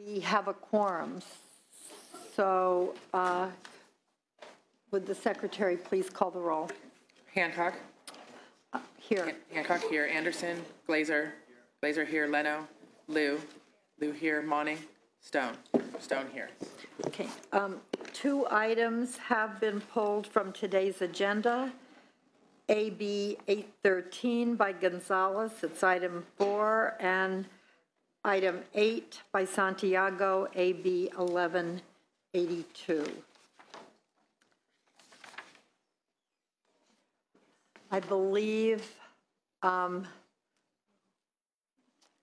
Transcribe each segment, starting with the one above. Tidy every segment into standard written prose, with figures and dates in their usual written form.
We have a quorum, so would the secretary please call the roll? Hancock. Here. Hancock here. Anderson. Glazer. Glazer here. Leno. Liu. Liu here. Monning. Stone. Stone here. Okay. 2 items have been pulled from today's agenda. AB 813 by Gonzalez, it's item 4, and item 8 by Santiago, AB 1182. I believe. Do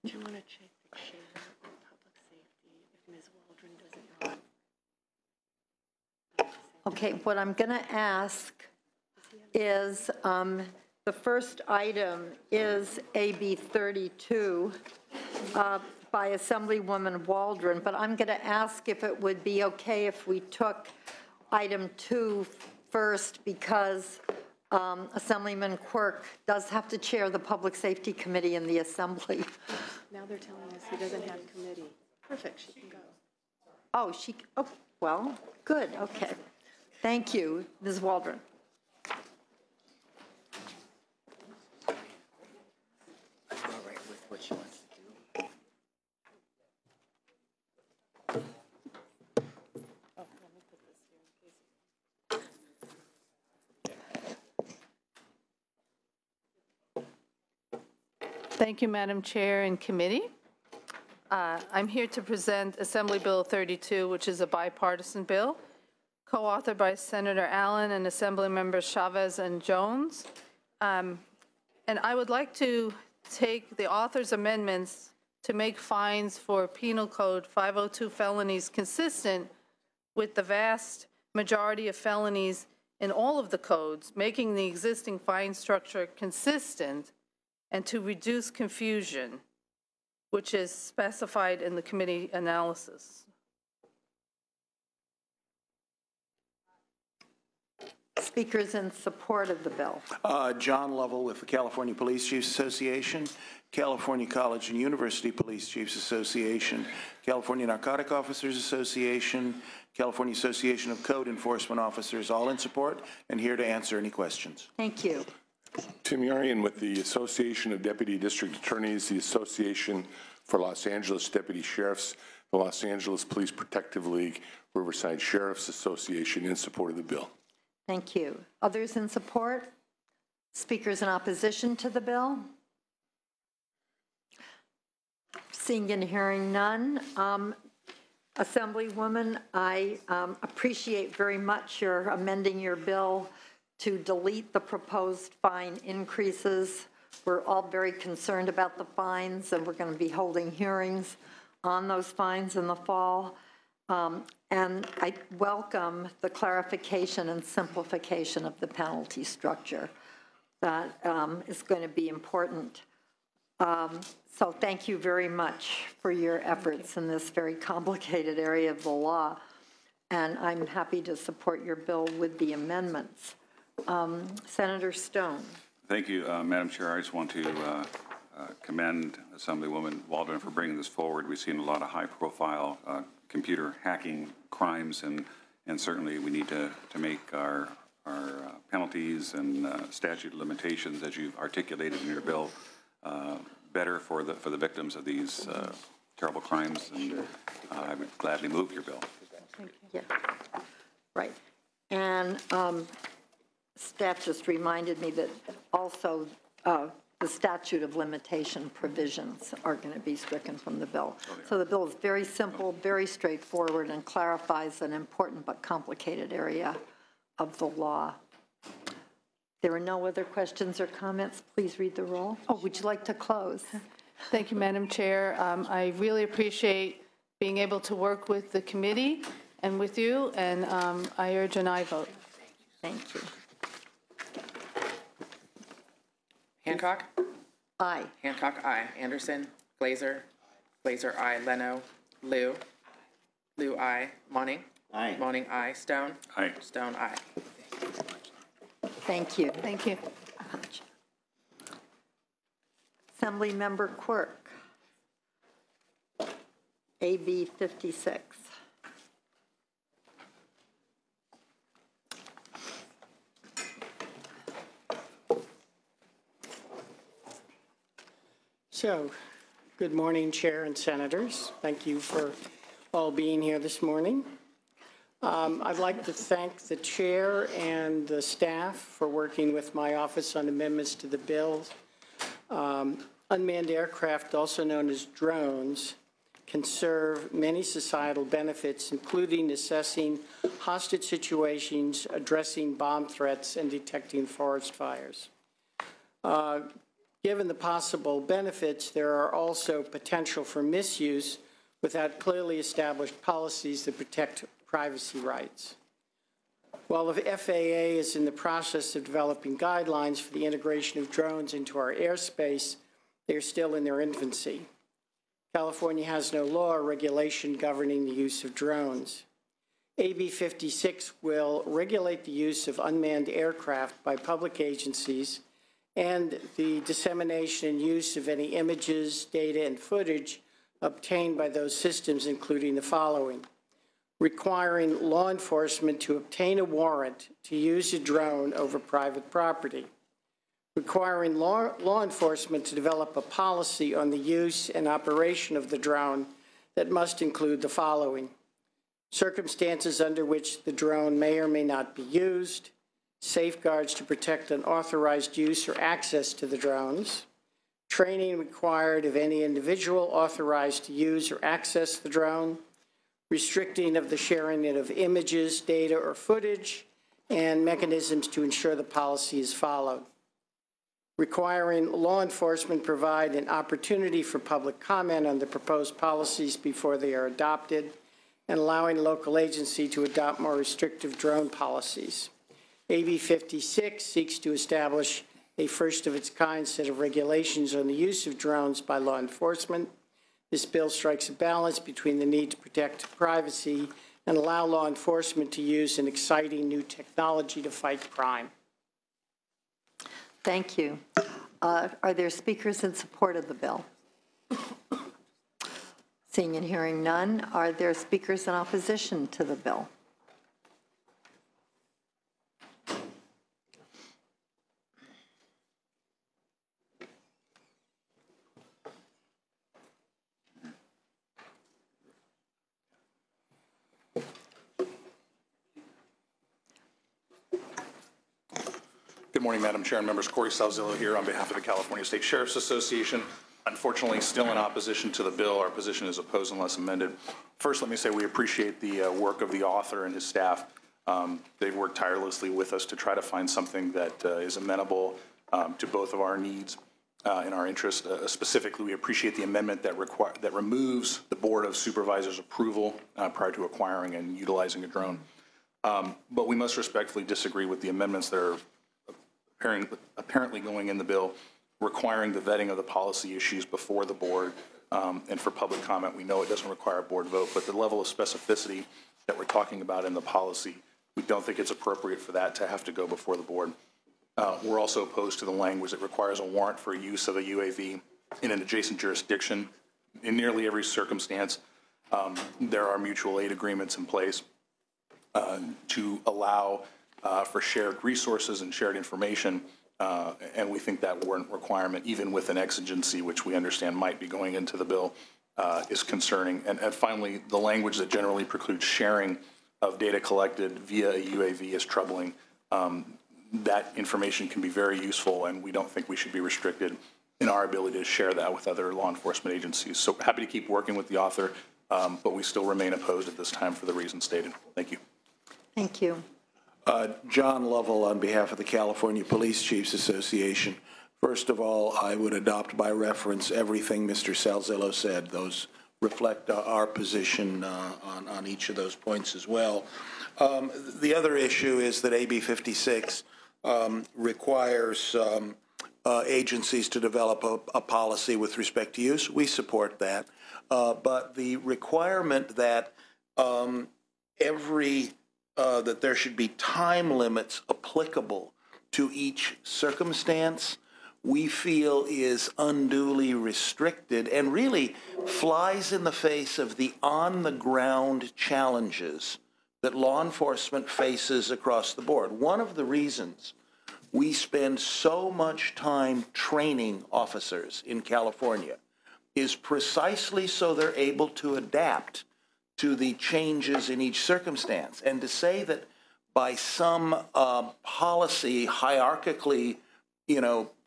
you want to check the chair on public safety if Ms. Waldron doesn't know? Okay, what I'm going to ask is the first item is AB 32 by Assemblywoman Waldron, but I'm going to ask if it would be okay if we took item 2 first, because Assemblyman Quirk does have to chair the Public Safety Committee in the Assembly. Now they're telling us he doesn't have committee. Perfect, she can go. Oh, well, good, okay. Thank you, Ms. Waldron. Thank you, Madam Chair and Committee. I'm here to present Assembly Bill 32, which is a bipartisan bill, co-authored by Senator Allen and Assembly Members Chavez and Jones. And I would like to take the author's amendments to make fines for Penal Code 502 felonies consistent with the vast majority of felonies in all of the codes, making the existing fine structure consistent, and to reduce confusion, which is specified in the committee analysis. Speakers in support of the bill. John Lovell with the California Police Chiefs Association, California College and University Police Chiefs Association, California Narcotic Officers Association, California Association of Code Enforcement Officers, all in support and here to answer any questions. Thank you. Tim Yarian with the Association of Deputy District Attorneys, the Association for Los Angeles Deputy Sheriffs, the Los Angeles Police Protective League, Riverside Sheriffs Association, in support of the bill. Thank you. Others in support? Speakers in opposition to the bill? Seeing and hearing none. Assemblywoman, I appreciate very much your amending your bill to delete the proposed fine increases. We're all very concerned about the fines, and we're going to be holding hearings on those fines in the fall. And I welcome the clarification and simplification of the penalty structure. That is going to be important. So thank you very much for your efforts in this very complicated area of the law. And I'm happy to support your bill with the amendments. Senator Stone. Thank you, Madam Chair. I just want to commend Assemblywoman Waldron for bringing this forward. We've seen a lot of high-profile computer hacking crimes, and certainly we need to make our penalties and statute of limitations, as you've articulated in your bill, better for the victims of these terrible crimes. And I would gladly move your bill. Thank you. Yeah. Right. And staff just reminded me that also the statute of limitation provisions are going to be stricken from the bill. So the bill is very simple, very straightforward, and clarifies an important but complicated area of the law. There are no other questions or comments. Please read the roll. Oh, would you like to close? Thank you, Madam Chair. I really appreciate being able to work with the committee and with you, and I urge an aye vote. Thank you. Hancock. Aye. Hancock, aye. Anderson. Glazer. Glazer, aye. Leno. Liu. Liu, aye. Monning. Aye. Monning, aye. Stone. Aye. Stone, aye. Thank you. Thank you. Assemblymember Quirk. AB 56. So, good morning, Chair and Senators. Thank you for all being here this morning. I'd like to thank the Chair and the staff for working with my office on amendments to the bill. Unmanned aircraft, also known as drones, can serve many societal benefits, including assessing hostage situations, addressing bomb threats, and detecting forest fires. Given the possible benefits, there are also potential for misuse without clearly established policies that protect privacy rights. While the FAA is in the process of developing guidelines for the integration of drones into our airspace, they are still in their infancy. California has no law or regulation governing the use of drones. AB 56 will regulate the use of unmanned aircraft by public agencies and the dissemination and use of any images, data, and footage obtained by those systems, including the following: requiring law enforcement to obtain a warrant to use a drone over private property, requiring law enforcement to develop a policy on the use and operation of the drone that must include the following: circumstances under which the drone may or may not be used, safeguards to protect unauthorized use or access to the drones, training required of any individual authorized to use or access the drone, restricting of the sharing of images, data, or footage, and mechanisms to ensure the policy is followed. Requiring law enforcement provide an opportunity for public comment on the proposed policies before they are adopted, and allowing local agency to adopt more restrictive drone policies. AB 56 seeks to establish a first-of-its-kind set of regulations on the use of drones by law enforcement. This bill strikes a balance between the need to protect privacy and allow law enforcement to use an exciting new technology to fight crime. Thank you. Are there speakers in support of the bill? Seeing and hearing none, are there speakers in opposition to the bill? Good morning, Madam Chair and members. Corey Salzillo here on behalf of the California State Sheriff's Association. Unfortunately, still in opposition to the bill. Our position is opposed unless amended. First, let me say we appreciate the work of the author and his staff. They've worked tirelessly with us to try to find something that is amenable to both of our needs and our interest. Specifically, we appreciate the amendment that removes the Board of Supervisors' approval prior to acquiring and utilizing a drone. But we must respectfully disagree with the amendments that are apparently going in the bill, requiring the vetting of the policy issues before the board. And for public comment, we know it doesn't require a board vote, but the level of specificity that we're talking about in the policy, we don't think it's appropriate for that to have to go before the board. We're also opposed to the language that requires a warrant for use of a UAV in an adjacent jurisdiction. In nearly every circumstance, there are mutual aid agreements in place to allow for shared resources and shared information, and we think that warrant requirement, even with an exigency, which we understand might be going into the bill, is concerning. And finally, the language that generally precludes sharing of data collected via a UAV is troubling. That information can be very useful, and we don't think we should be restricted in our ability to share that with other law enforcement agencies. So happy to keep working with the author, but we still remain opposed at this time for the reasons stated. Thank you. Thank you. John Lovell on behalf of the California Police Chiefs Association. First of all, I would adopt by reference everything Mr. Salzillo said. Those reflect our position on each of those points as well. The other issue is that AB 56 requires agencies to develop a policy with respect to use. We support that. But the requirement that that there should be time limits applicable to each circumstance, we feel is unduly restricted and really flies in the face of the on-the-ground challenges that law enforcement faces across the board. One of the reasons we spend so much time training officers in California is precisely so they're able to adapt to the changes in each circumstance. And to say that by some policy hierarchically,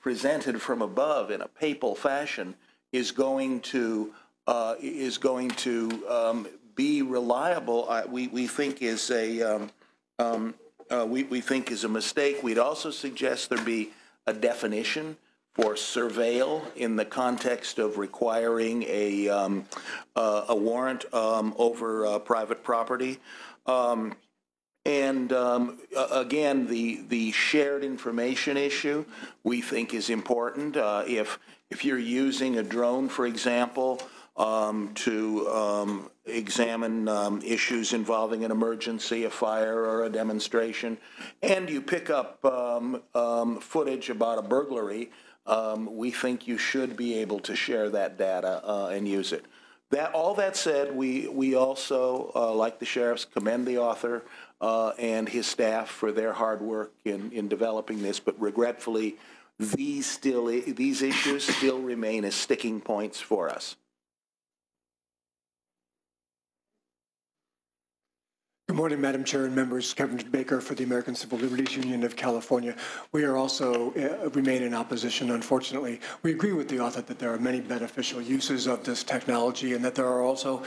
presented from above in a papal fashion is going to be reliable, we think is a we think is a mistake. We'd also suggest there be a definition for surveil in the context of requiring a warrant over private property. Again, the shared information issue we think is important. If you're using a drone, for example, to examine issues involving an emergency, a fire, or a demonstration, and you pick up footage about a burglary, we think you should be able to share that data and use it. All that said, we also, like the sheriffs, commend the author and his staff for their hard work in developing this, but regretfully, these issues still remain as sticking points for us. Good morning, Madam Chair and members. Kevin Baker for the American Civil Liberties Union of California. We are also remain in opposition, unfortunately. We agree with the author that there are many beneficial uses of this technology and that there are also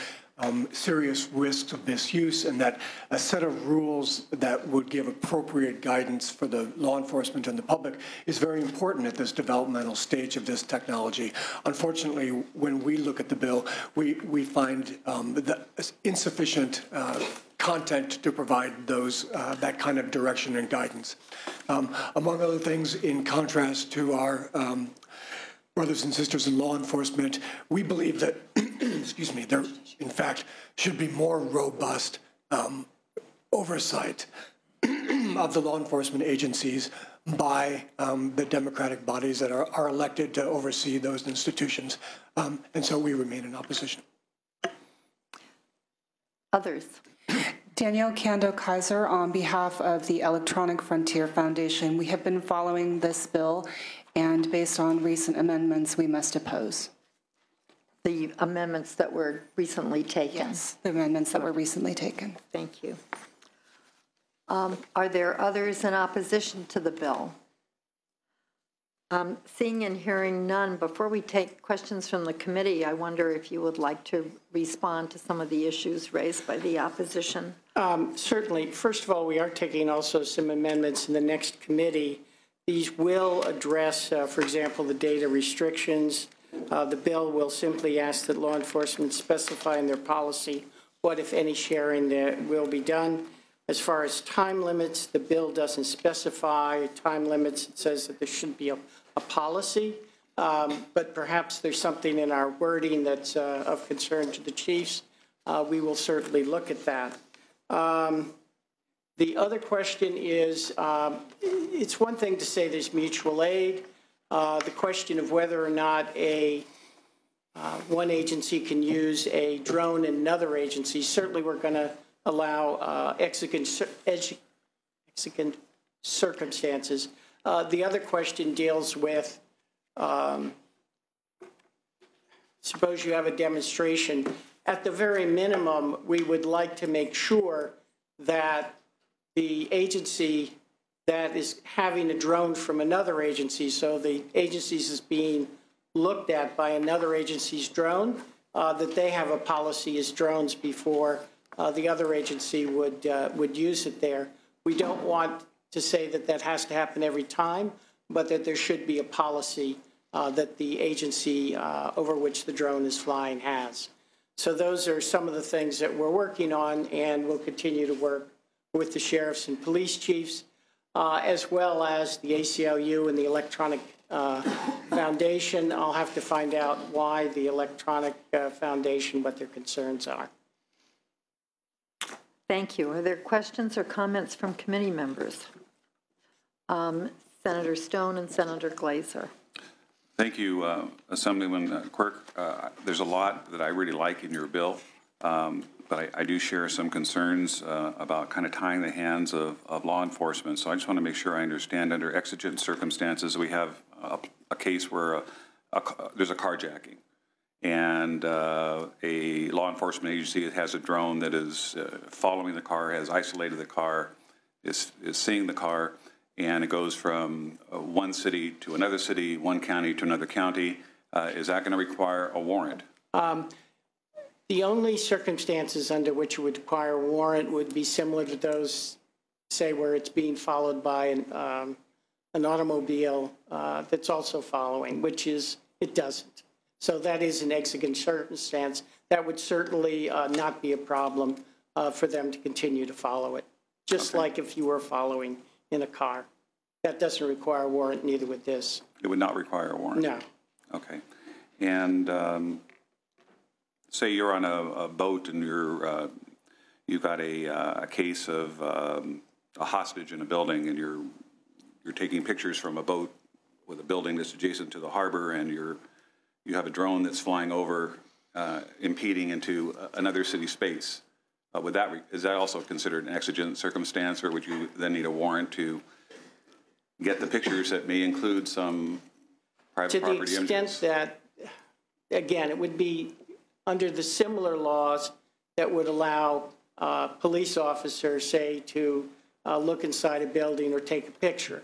serious risks of misuse, and that a set of rules that would give appropriate guidance for the law enforcement and the public is very important at this developmental stage of this technology. Unfortunately, when we look at the bill, we find insufficient content to provide those that kind of direction and guidance. Among other things, in contrast to our brothers and sisters in law enforcement, we believe that, excuse me, there in fact should be more robust oversight of the law enforcement agencies by the democratic bodies that are elected to oversee those institutions. And so we remain in opposition. Others. Danielle Kando-Kaiser on behalf of the Electronic Frontier Foundation. We have been following this bill, and based on recent amendments, we must oppose. The amendments that were recently taken? Yes, the amendments that were recently taken. Thank you. Are there others in opposition to the bill? Seeing and hearing none, before we take questions from the committee, I wonder if you would like to respond to some of the issues raised by the opposition. Certainly. First of all, we are taking also some amendments in the next committee. These will address, for example, the data restrictions. The bill will simply ask that law enforcement specify in their policy what, if any, sharing that will be done. As far as time limits, the bill doesn't specify time limits. It says that there should be a policy, but perhaps there's something in our wording that's of concern to the chiefs. We will certainly look at that. The other question is, it's one thing to say there's mutual aid. The question of whether or not one agency can use a drone in another agency, certainly we're going to allow exigent circumstances. The other question deals with, suppose you have a demonstration. At the very minimum, we would like to make sure that the agency that is having a drone from another agency, so the agency is being looked at by another agency's drone, that they have a policy as drones before the other agency would use it there. We don't want to say that that has to happen every time, but that there should be a policy that the agency over which the drone is flying has. So those are some of the things that we're working on, and we'll continue to work with the sheriffs and police chiefs, as well as the ACLU and the Electronic Foundation. I'll have to find out why the Electronic Foundation, what their concerns are. Thank you. Are there questions or comments from committee members? Senator Stone and Senator Glazer. Thank you, Assemblyman Quirk. There's a lot that I really like in your bill, but I do share some concerns about kind of tying the hands of law enforcement. So I just want to make sure I understand, under exigent circumstances, we have a case where there's a carjacking, and a law enforcement agency that has a drone that is following the car, has isolated the car, is seeing the car, and it goes from one city to another city, one county to another county. Is that going to require a warrant? The only circumstances under which it would require a warrant would be similar to those, say, where it's being followed by an automobile that's also following, which is, it doesn't. So that is an exigent circumstance. That would certainly not be a problem for them to continue to follow it, just like if you were following in a car. That doesn't require a warrant, neither would this. It would not require a warrant? No. Okay. And say you're on a boat and you've got a case of a hostage in a building, and you're taking pictures from a boat with a building that's adjacent to the harbor, and you have a drone that's flying over, impeding into another city space. Is that also considered an exigent circumstance, or would you then need a warrant to get the pictures that may include some private property images? To the extent that, again, it would be under the similar laws that would allow police officers, say, to look inside a building or take a picture.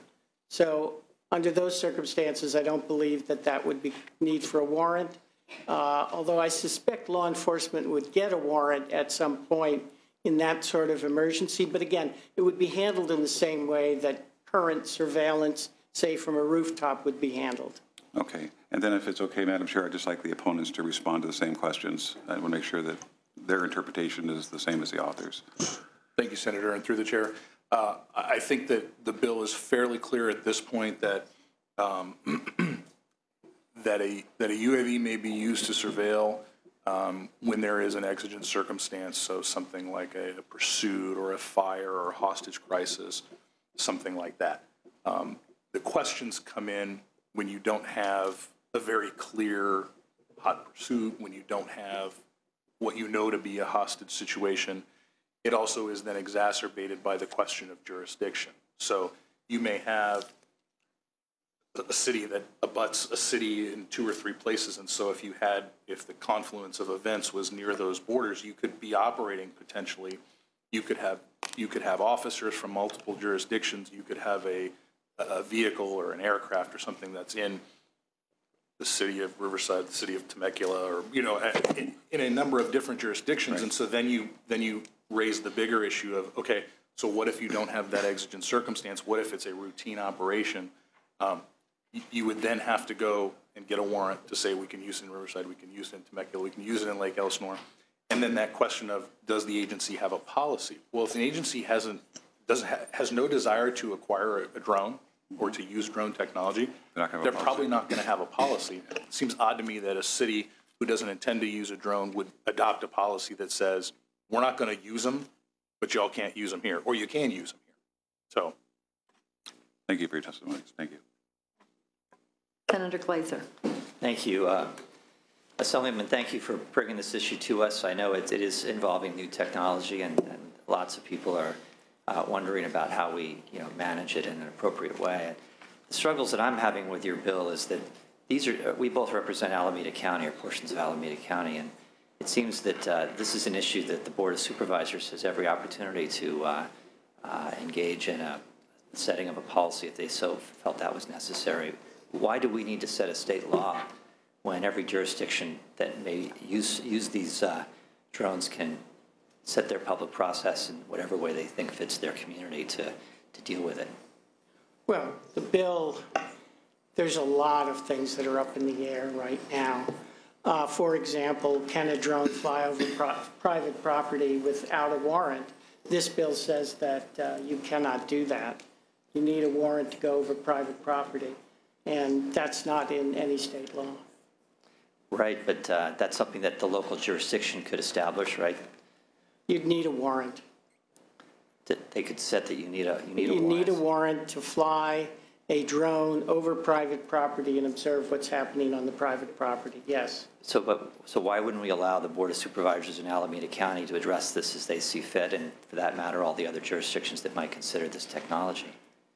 So under those circumstances, I don't believe that that would be need for a warrant, although I suspect law enforcement would get a warrant at some point in that sort of emergency. But again, it would be handled in the same way that current surveillance, say, from a rooftop would be handled. Okay. And then if it's okay, Madam Chair, I'd just like the opponents to respond to the same questions. I want to make sure that their interpretation is the same as the authors. Thank you, Senator. And through the chair, I think that the bill is fairly clear at this point that that a UAV may be used to surveil when there is an exigent circumstance, so something like a pursuit or a fire or a hostage crisis, something like that. The questions come in when you don't have a very clear hot pursuit, when you don't have what you know to be a hostage situation. It also is then exacerbated by the question of jurisdiction. So you may have a city that abuts a city in 2 or 3 places, and so if the confluence of events was near those borders, you could be operating potentially. You could have officers from multiple jurisdictions. You could have a vehicle or an aircraft or something that's in the city of Riverside, the city of Temecula, or in a number of different jurisdictions. Right. And so then you raise the bigger issue of, okay, so what if you don't have that exigent circumstance? What if it's a routine operation? You would then have to go and get a warrant to say we can use it in Riverside, we can use it in Temecula, we can use it in Lake Elsinore. And then that question of, does the agency have a policy? Well, if an agency has no desire to acquire a drone or to use drone technology, they're probably not going to have a policy. It seems odd to me that a city who doesn't intend to use a drone would adopt a policy that says, we're not going to use them, but y'all can't use them here, or you can use them here. So. Thank you for your testimony. Thank you. Senator Glazer. Thank you. Assemblyman, thank you for bringing this issue to us. I know it is involving new technology, and lots of people are wondering about how we manage it in an appropriate way. The struggles that I'm having with your bill is that we both represent Alameda County, or portions of Alameda County, and it seems that this is an issue that the Board of Supervisors has every opportunity to engage in a setting of a policy if they so felt that was necessary. Why do we need to set a state law when every jurisdiction that may use these drones can set their public process in whatever way they think fits their community to deal with it? Well, the bill, there's a lot of things that are up in the air right now. For example, can a drone fly over private property without a warrant? This bill says that you cannot do that. You need a warrant to go over private property, and that's not in any state law. Right, but that's something that the local jurisdiction could establish, right? You'd need a warrant. They could set that you need a warrant. You need a warrant to fly a drone over private property and observe what's happening on the private property, yes. So why wouldn't we allow the Board of Supervisors in Alameda County to address this as they see fit, and for that matter, all the other jurisdictions that might consider this technology?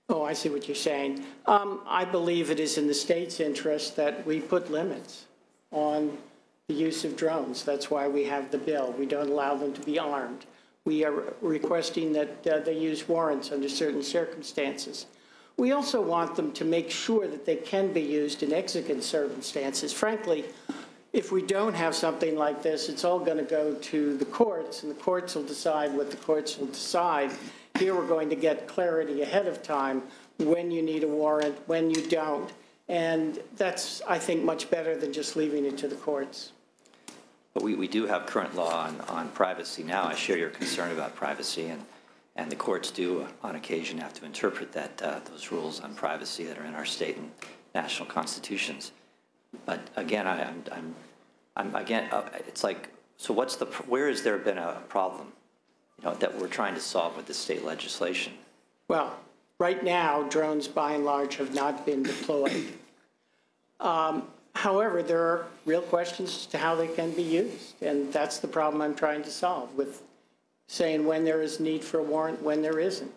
Oh, I see what you're saying. I believe it is in the state's interest that we put limits on the use of drones. That's why we have the bill. We don't allow them to be armed. We are requesting that they use warrants under certain circumstances. We also want them to make sure that they can be used in exigent circumstances. Frankly, if we don't have something like this, it's all going to go to the courts, and the courts will decide what the courts will decide. Here we're going to get clarity ahead of time when you need a warrant, when you don't. And that's, I think, much better than just leaving it to the courts. But we do have current law on privacy now. I share your concern about privacy, and the courts do, on occasion, have to interpret those rules on privacy that are in our state and national constitutions. But again, it's like, so where has there been a problem, that we're trying to solve with the state legislation? Well, right now, drones by and large have not been deployed. However, there are real questions as to how they can be used, and that's the problem I'm trying to solve with saying when there is need for a warrant, when there isn't.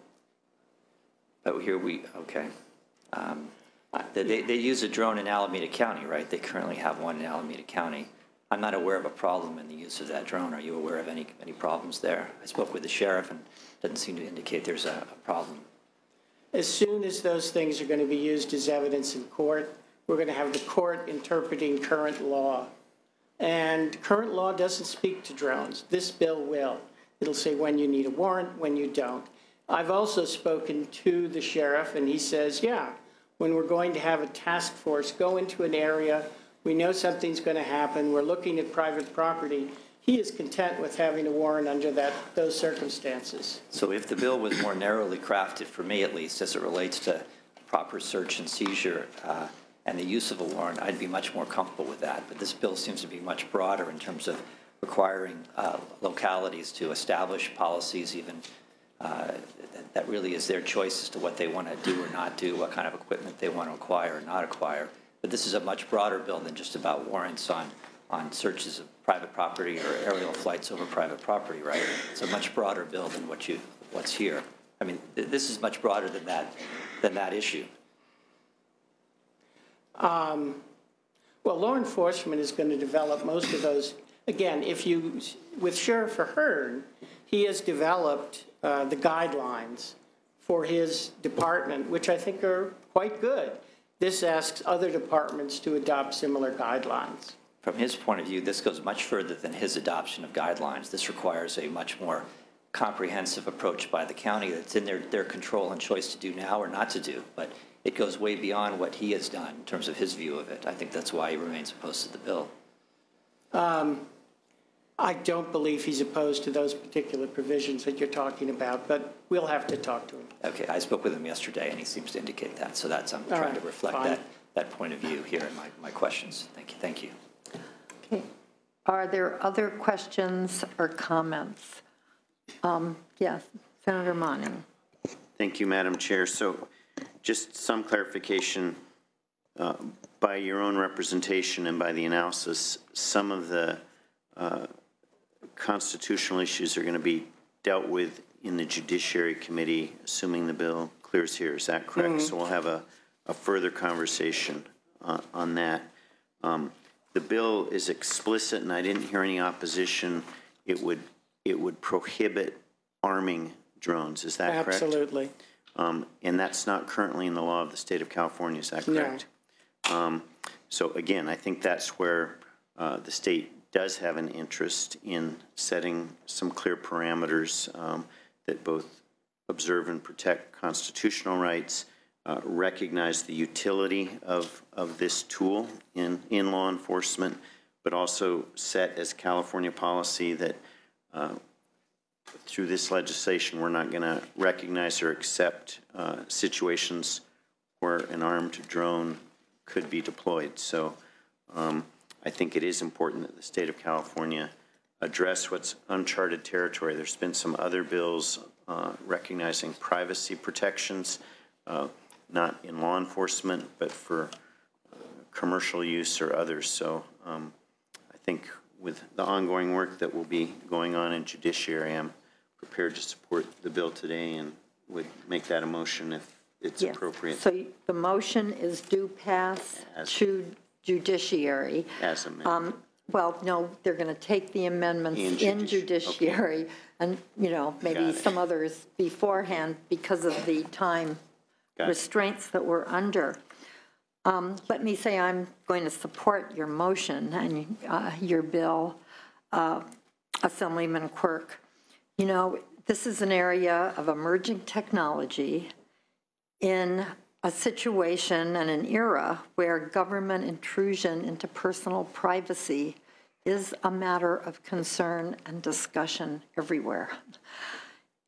But here okay. They use a drone in Alameda County, right? They currently have one in Alameda County. I'm not aware of a problem in the use of that drone. Are you aware of any problems there? I spoke with the sheriff, and it doesn't seem to indicate there's a problem. As soon as those things are going to be used as evidence in court, we're going to have the court interpreting current law. And current law doesn't speak to drones. This bill will. It'll say when you need a warrant, when you don't. I've also spoken to the sheriff, and he says, yeah, when we're going to have a task force go into an area, we know something's going to happen, we're looking at private property, he is content with having a warrant under those circumstances. So if the bill was more narrowly crafted, for me at least, as it relates to proper search and seizure and the use of a warrant, I'd be much more comfortable with that. But this bill seems to be much broader in terms of requiring localities to establish policies, even that really is their choice as to what they want to do or not do, what kind of equipment they want to acquire or not acquire. But this is a much broader bill than just about warrants on searches of private property or aerial flights over private property, right? It's a much broader bill than what's here. I mean, this is much broader than that issue. Well, law enforcement is going to develop most of those. Again, with Sheriff Ahern, he has developed the guidelines for his department, which I think are quite good. This asks other departments to adopt similar guidelines. From his point of view, this goes much further than his adoption of guidelines. This requires a much more comprehensive approach by the county that's in their control and choice to do now or not to do. But it goes way beyond what he has done in terms of his view of it. I think that's why he remains opposed to the bill. I don't believe he's opposed to those particular provisions that you're talking about, but we'll have to talk to him. Okay, I spoke with him yesterday, and he seems to indicate that. So I'm trying to reflect that point of view here in my questions. Thank you. Okay. Are there other questions or comments? Yes, Senator Monning. Thank you, Madam Chair. So just some clarification by your own representation and by the analysis, some of the constitutional issues are going to be dealt with in the Judiciary Committee, assuming the bill clears here. Is that correct? So we'll have a further conversation on that. The bill is explicit, and I didn't hear any opposition. It would prohibit arming drones. Is that correct? Absolutely. And that's not currently in the law of the state of California. Is that correct? No. So again, I think that's where the state does have an interest in setting some clear parameters that both observe and protect constitutional rights, recognize the utility of this tool in law enforcement, but also set as California policy that through this legislation we're not going to recognize or accept situations where an armed drone could be deployed. So I think it is important that the state of California address what's uncharted territory. There's been some other bills recognizing privacy protections. not in law enforcement, but for commercial use or others. So I think with the ongoing work that will be going on in judiciary, I'm prepared to support the bill today and would make that a motion if it's Yes. appropriate. So the motion is do pass to judiciary. As amended. Well, no, they're going to take the amendments in judiciary and, you know, maybe Got it. some others beforehand because of the time Got it. restraints that we're under. Let me say I'm going to support your motion and your bill, Assemblyman Quirk. You know, this is an area of emerging technology in a situation and an era where government intrusion into personal privacy is a matter of concern and discussion everywhere.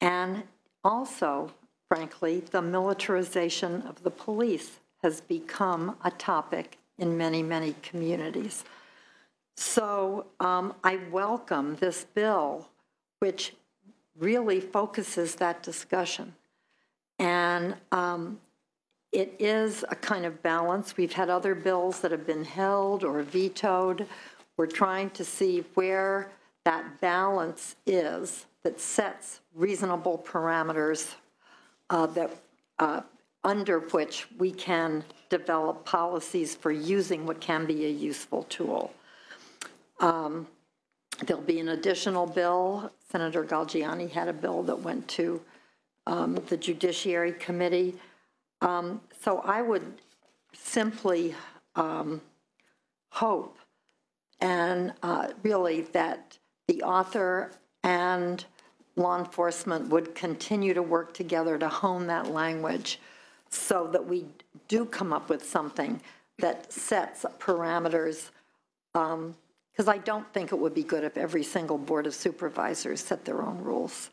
And also, frankly, the militarization of the police has become a topic in many, many communities. So I welcome this bill, which really focuses that discussion. And it is a kind of balance. We've had other bills that have been held or vetoed. We're trying to see where that balance is that sets reasonable parameters under which we can develop policies for using what can be a useful tool. There'll be an additional bill. Senator Galgiani had a bill that went to the Judiciary Committee. So I would simply hope and really that the author and law enforcement would continue to work together to hone that language so that we do come up with something that sets parameters, because I don't think it would be good if every single Board of Supervisors set their own rules.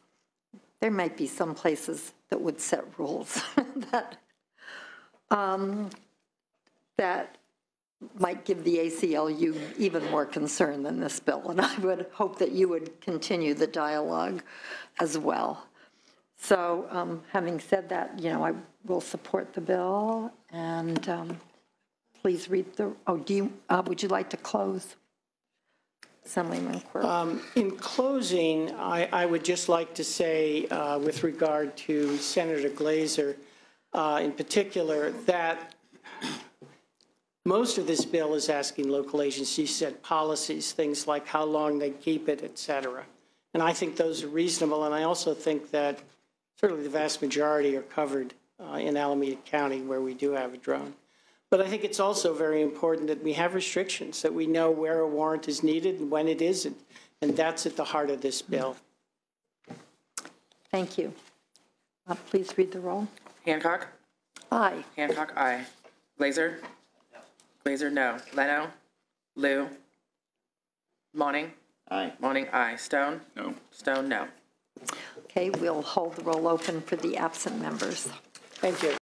There might be some places that would set rules that might give the ACLU even more concern than this bill, and I would hope that you would continue the dialogue as well. So having said that, you know, I will support the bill, and please read the, would you like to close? Assemblyman Quirk. In closing, I would just like to say, with regard to Senator Glazer in particular, that most of this bill is asking local agencies to set policies, things like how long they keep it, et cetera. And I think those are reasonable, and I also think that certainly the vast majority are covered in Alameda County where we do have a drone. But I think it's also very important that we have restrictions, that we know where a warrant is needed and when it isn't. And that's at the heart of this bill. Thank you. Please read the roll. Hancock? Aye. Hancock, aye. Glazer? No. Glazer, no. Leno? Liu? Monning? Aye. Monning, aye. Stone? No. Stone, no. Okay, we'll hold the roll open for the absent members. Thank you.